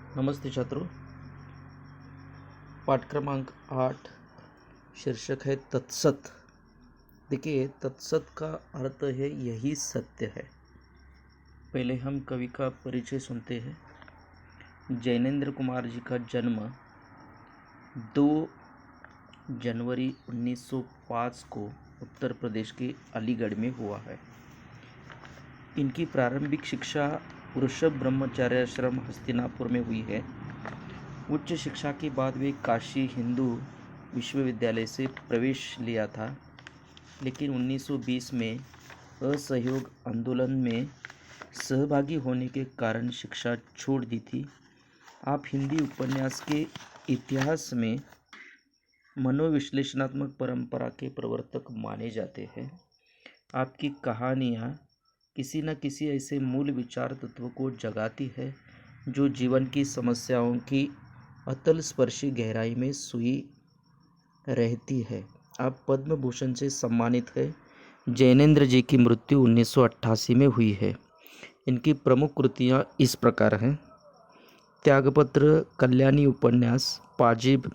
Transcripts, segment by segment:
नमस्ते छात्रों। पाठ क्रमांक 8 शीर्षक है तत्सत। देखिए, तत्सत का अर्थ है यही सत्य है। पहले हम कवि का परिचय सुनते हैं। जैनेन्द्र कुमार जी का जन्म 2 जनवरी 1905 को उत्तर प्रदेश के अलीगढ़ में हुआ है। इनकी प्रारंभिक शिक्षा वृषभ ब्रह्मचार्य आश्रम हस्तिनापुर में हुई है। उच्च शिक्षा के बाद वे काशी हिंदू विश्वविद्यालय से प्रवेश लिया था, लेकिन 1920 में असहयोग आंदोलन में सहभागी होने के कारण शिक्षा छोड़ दी थी। आप हिंदी उपन्यास के इतिहास में मनोविश्लेषणात्मक परंपरा के प्रवर्तक माने जाते हैं। आपकी कहानियाँ किसी न किसी ऐसे मूल विचार तत्व को जगाती है जो जीवन की समस्याओं की अतल स्पर्शी गहराई में सुई रहती है। आप पद्म भूषण से सम्मानित है। जैनेन्द्र जी की मृत्यु 1988 में हुई है। इनकी प्रमुख कृतियाँ इस प्रकार हैं: त्यागपत्र, कल्याणी उपन्यास, पाजीब,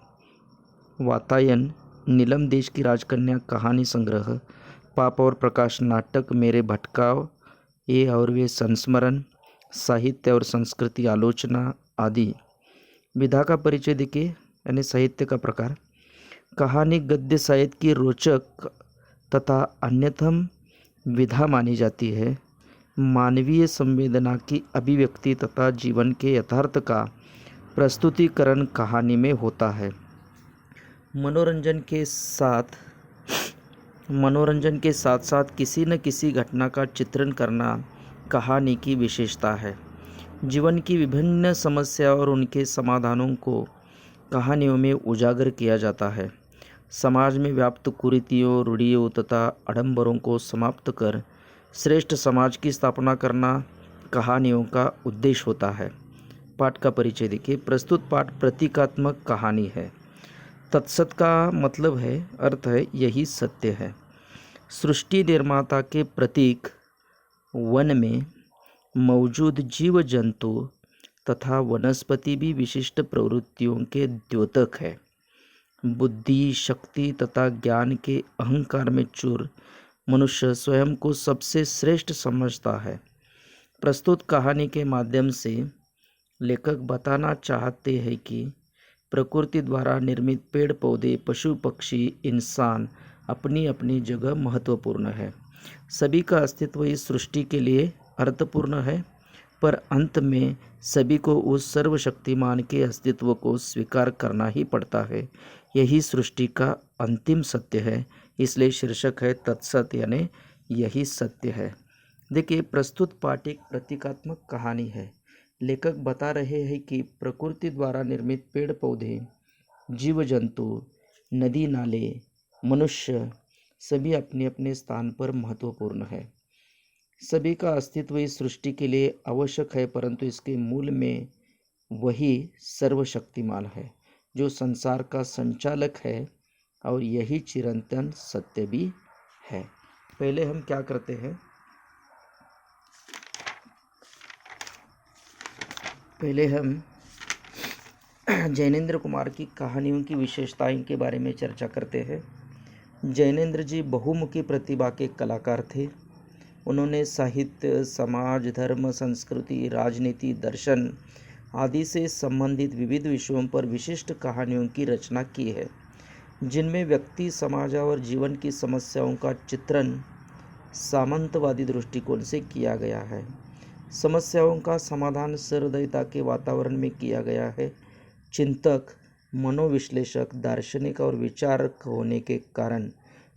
वातायन, नीलम देश की राजकन्या कहानी संग्रह, पाप और प्रकाश नाटक, मेरे भटकाव, ये और वे संस्मरण, साहित्य और संस्कृति आलोचना आदि। विधा का परिचय देखिए, यानी साहित्य का प्रकार। कहानी गद्य साहित्य की रोचक तथा अन्यतम विधा मानी जाती है। मानवीय संवेदना की अभिव्यक्ति तथा जीवन के यथार्थ का प्रस्तुतिकरण कहानी में होता है। मनोरंजन के साथ साथ किसी न किसी घटना का चित्रण करना कहानी की विशेषता है। जीवन की विभिन्न समस्या और उनके समाधानों को कहानियों में उजागर किया जाता है। समाज में व्याप्त कुरीतियों, रूढ़ियों तथा आडंबरों को समाप्त कर श्रेष्ठ समाज की स्थापना करना कहानियों का उद्देश्य होता है। पाठ का परिचय देखिए। प्रस्तुत पाठ प्रतीकात्मक कहानी है। तत्सत का मतलब है, अर्थ है यही सत्य है। सृष्टि निर्माता के प्रतीक वन में मौजूद जीव जंतु तथा वनस्पति भी विशिष्ट प्रवृत्तियों के द्योतक है। बुद्धि, शक्ति तथा ज्ञान के अहंकार में चूर मनुष्य स्वयं को सबसे श्रेष्ठ समझता है। प्रस्तुत कहानी के माध्यम से लेखक बताना चाहते हैं कि प्रकृति द्वारा निर्मित पेड़ पौधे, पशु पक्षी, इंसान अपनी अपनी जगह महत्वपूर्ण है। सभी का अस्तित्व इस सृष्टि के लिए अर्थपूर्ण है, पर अंत में सभी को उस सर्वशक्तिमान के अस्तित्व को स्वीकार करना ही पड़ता है। यही सृष्टि का अंतिम सत्य है। इसलिए शीर्षक है तत्सत, यानी यही सत्य है। देखिए, प्रस्तुत पाठ एक प्रतीकात्मक कहानी है। लेखक बता रहे हैं कि प्रकृति द्वारा निर्मित पेड़ पौधे, जीव जंतु, नदी नाले, मनुष्य सभी अपने अपने स्थान पर महत्वपूर्ण है। सभी का अस्तित्व इस सृष्टि के लिए आवश्यक है, परंतु इसके मूल में वही सर्वशक्तिमान है जो संसार का संचालक है, और यही चिरंतन सत्य भी है। पहले हम क्या करते हैं, पहले हम जैनेन्द्र कुमार की कहानियों की विशेषताएं के बारे में चर्चा करते हैं। जैनेन्द्र जी बहुमुखी प्रतिभा के कलाकार थे। उन्होंने साहित्य, समाज, धर्म, संस्कृति, राजनीति, दर्शन आदि से संबंधित विविध विषयों पर विशिष्ट कहानियों की रचना की है, जिनमें व्यक्ति, समाज और जीवन की समस्याओं का चित्रण सामंतवादी दृष्टिकोण से किया गया है। समस्याओं का समाधान सहृदयता के वातावरण में किया गया है। चिंतक, मनोविश्लेषक, दार्शनिक और विचारक होने के कारण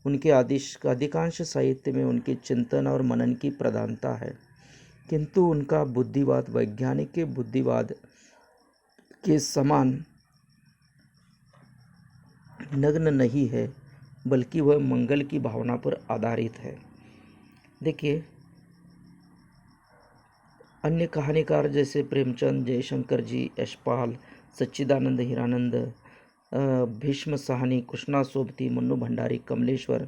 उनके अधिकांश साहित्य में उनके चिंतन और मनन की प्रधानता है, किंतु उनका बुद्धिवाद वैज्ञानिक के बुद्धिवाद के समान नग्न नहीं है, बल्कि वह मंगल की भावना पर आधारित है। देखिए, अन्य कहानीकार जैसे प्रेमचंद, जयशंकर जी, यशपाल, सच्चिदानंद हीरानंद, भीष्म साहनी, कृष्णा सोबती, मन्नू भंडारी, कमलेश्वर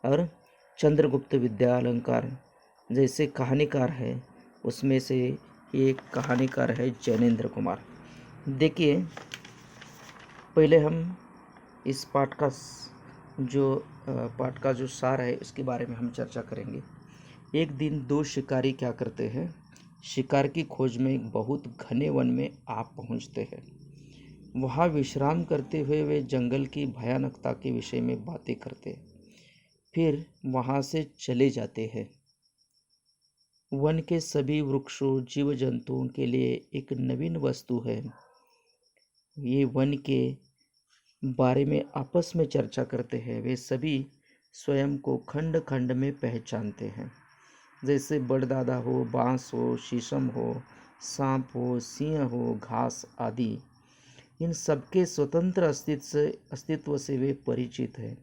और चंद्रगुप्त विद्यालंकार जैसे कहानीकार हैं, उसमें से एक कहानीकार है जैनेन्द्र कुमार। देखिए, पहले हम इस पाठ का जो सार है उसके बारे में हम चर्चा करेंगे। एक दिन दो शिकारी क्या करते हैं, शिकार की खोज में एक बहुत घने वन में आप पहुंचते हैं। वहां विश्राम करते हुए वे जंगल की भयानकता के विषय में बातें करते हैं, फिर वहां से चले जाते हैं। वन के सभी वृक्षों, जीव जंतुओं के लिए एक नवीन वस्तु है। ये वन के बारे में आपस में चर्चा करते हैं। वे सभी स्वयं को खंड खंड में पहचानते हैं, जैसे बड़दादा हो, बांस हो, शीशम हो, सांप हो, सिंह हो, घास आदि। इन सबके स्वतंत्र अस्तित्व से वे परिचित हैं,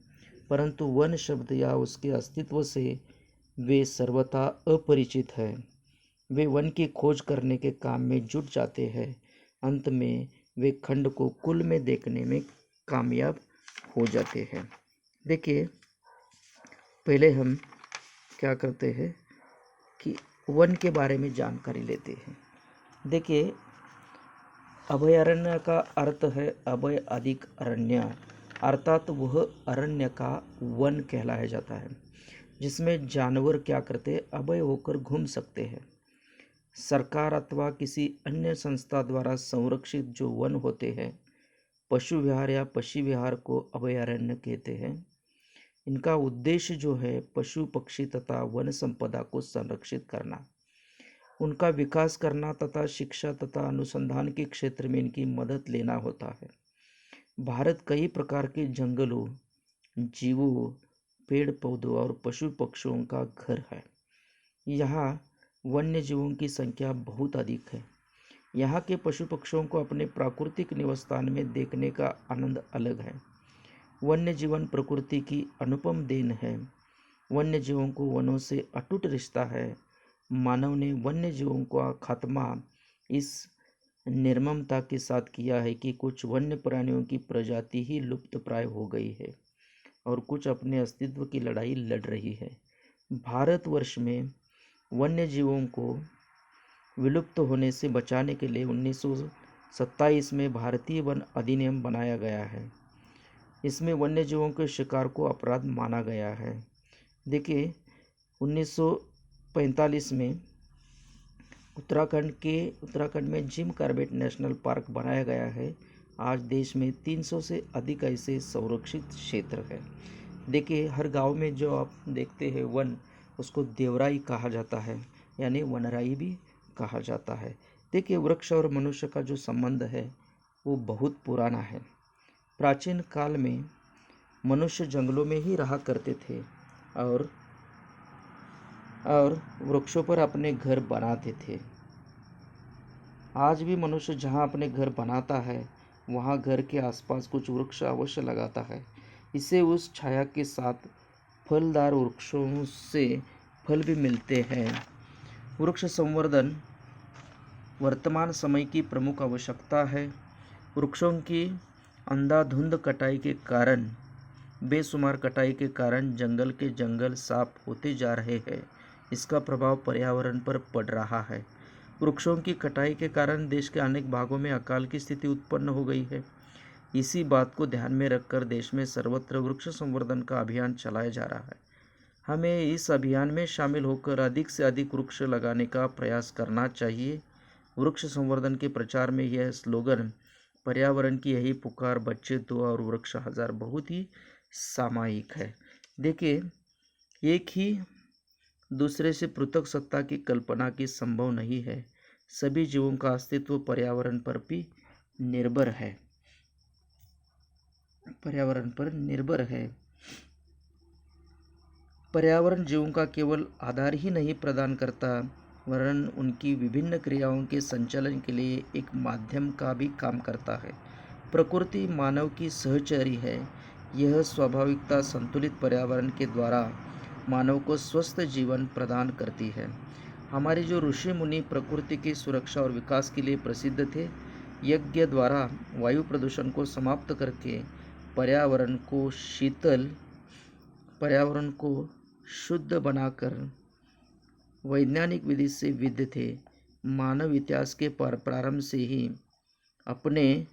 परंतु वन शब्द या उसके अस्तित्व से वे सर्वथा अपरिचित हैं। वे वन की खोज करने के काम में जुट जाते हैं। अंत में वे खंड को कुल में देखने में कामयाब हो जाते हैं। देखिए, पहले हम क्या करते हैं कि वन के बारे में जानकारी लेते हैं। देखिए, अभयारण्य का अर्थ है अभय अधिक अरण्य, अर्थात वह अरण्य का वन कहलाया जाता है जिसमें जानवर क्या करते हैं, अभय होकर घूम सकते हैं। सरकार अथवा किसी अन्य संस्था द्वारा संरक्षित जो वन होते हैं, पशु विहार या पक्षी विहार को अभयारण्य कहते हैं। इनका उद्देश्य जो है पशु पक्षी तथा वन संपदा को संरक्षित करना, उनका विकास करना तथा शिक्षा तथा अनुसंधान के क्षेत्र में इनकी मदद लेना होता है। भारत कई प्रकार के जंगलों, जीवों, पेड़ पौधों और पशु पक्षियों का घर है। यहाँ वन्य जीवों की संख्या बहुत अधिक है। यहाँ के पशु पक्षियों को अपने प्राकृतिक निवास स्थान में देखने का आनंद अलग है। वन्य जीवन प्रकृति की अनुपम देन है। वन्य जीवों को वनों से अटूट रिश्ता है। मानव ने वन्य जीवों का खात्मा इस निर्ममता के साथ किया है कि कुछ वन्य प्राणियों की प्रजाति ही लुप्त प्राय हो गई है और कुछ अपने अस्तित्व की लड़ाई लड़ रही है। भारतवर्ष में वन्य जीवों को विलुप्त होने से बचाने के लिए 1927 में भारतीय वन अधिनियम बनाया गया है। इसमें वन्य जीवों के शिकार को अपराध माना गया है। देखिए, 1945 में उत्तराखंड में जिम कॉर्बेट नेशनल पार्क बनाया गया है। आज देश में 300 से अधिक ऐसे संरक्षित क्षेत्र हैं। देखिए, हर गांव में जो आप देखते हैं वन, उसको देवराई कहा जाता है, यानी वनराई भी कहा जाता है। देखिए, वृक्ष और मनुष्य का जो संबंध है वो बहुत पुराना है। प्राचीन काल में मनुष्य जंगलों में ही रहा करते थे और वृक्षों पर अपने घर बनाते थे। आज भी मनुष्य जहाँ अपने घर बनाता है वहाँ घर के आसपास कुछ वृक्ष अवश्य लगाता है। इसे उस छाया के साथ फलदार वृक्षों से फल भी मिलते हैं। वृक्ष संवर्धन वर्तमान समय की प्रमुख आवश्यकता है। वृक्षों की अंधाधुंध कटाई के कारण, बेशुमार कटाई के कारण जंगल के जंगल साफ होते जा रहे हैं। इसका प्रभाव पर्यावरण पर पड़ रहा है। वृक्षों की कटाई के कारण देश के अनेक भागों में अकाल की स्थिति उत्पन्न हो गई है। इसी बात को ध्यान में रखकर देश में सर्वत्र वृक्ष संवर्धन का अभियान चलाया जा रहा है। हमें इस अभियान में शामिल होकर अधिक से अधिक वृक्ष लगाने का प्रयास करना चाहिए। वृक्ष संवर्धन के प्रचार में यह स्लोगन पर्यावरण की यही पुकार, बच्चे दो और वृक्ष हजार बहुत ही सामायिक है। देखिए, एक ही दूसरे से पृथक सत्ता की कल्पना की संभव नहीं है। सभी जीवों का अस्तित्व पर्यावरण पर भी निर्भर है। पर्यावरण जीवों का केवल आधार ही नहीं प्रदान करता, वरन उनकी विभिन्न क्रियाओं के संचालन के लिए एक माध्यम का भी काम करता है। प्रकृति मानव की सहचरी है। यह स्वाभाविकता संतुलित पर्यावरण के द्वारा मानव को स्वस्थ जीवन प्रदान करती है। हमारे जो ऋषि मुनि प्रकृति की सुरक्षा और विकास के लिए प्रसिद्ध थे, यज्ञ द्वारा वायु प्रदूषण को समाप्त करके पर्यावरण को शुद्ध बनाकर वैज्ञानिक विधि से विद्ध थे। मानव इतिहास के प्रारंभ से ही अपने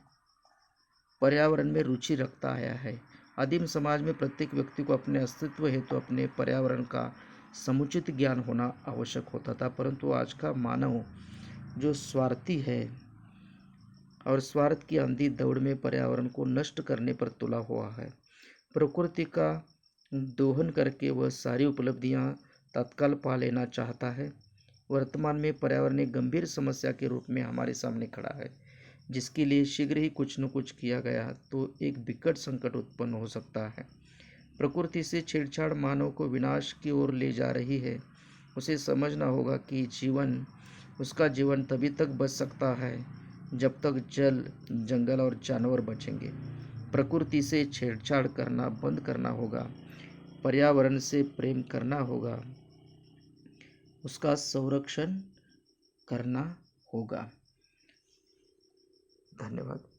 पर्यावरण में रुचि रखता आया है। आदिम समाज में प्रत्येक व्यक्ति को अपने अस्तित्व हेतु अपने पर्यावरण का समुचित ज्ञान होना आवश्यक होता था, परंतु आज का मानव जो स्वार्थी है और स्वार्थ की अंधी दौड़ में पर्यावरण को नष्ट करने पर तुला हुआ है। प्रकृति का दोहन करके वह सारी उपलब्धियां तत्काल पा लेना चाहता है। वर्तमान में पर्यावरण एक गंभीर समस्या के रूप में हमारे सामने खड़ा है, जिसके लिए शीघ्र ही कुछ न कुछ किया गया तो एक विकट संकट उत्पन्न हो सकता है। प्रकृति से छेड़छाड़ मानव को विनाश की ओर ले जा रही है। उसे समझना होगा कि उसका जीवन तभी तक बच सकता है जब तक जल, जंगल और जानवर बचेंगे। प्रकृति से छेड़छाड़ करना बंद करना होगा, पर्यावरण से प्रेम करना होगा, उसका संरक्षण करना होगा। धन्यवाद।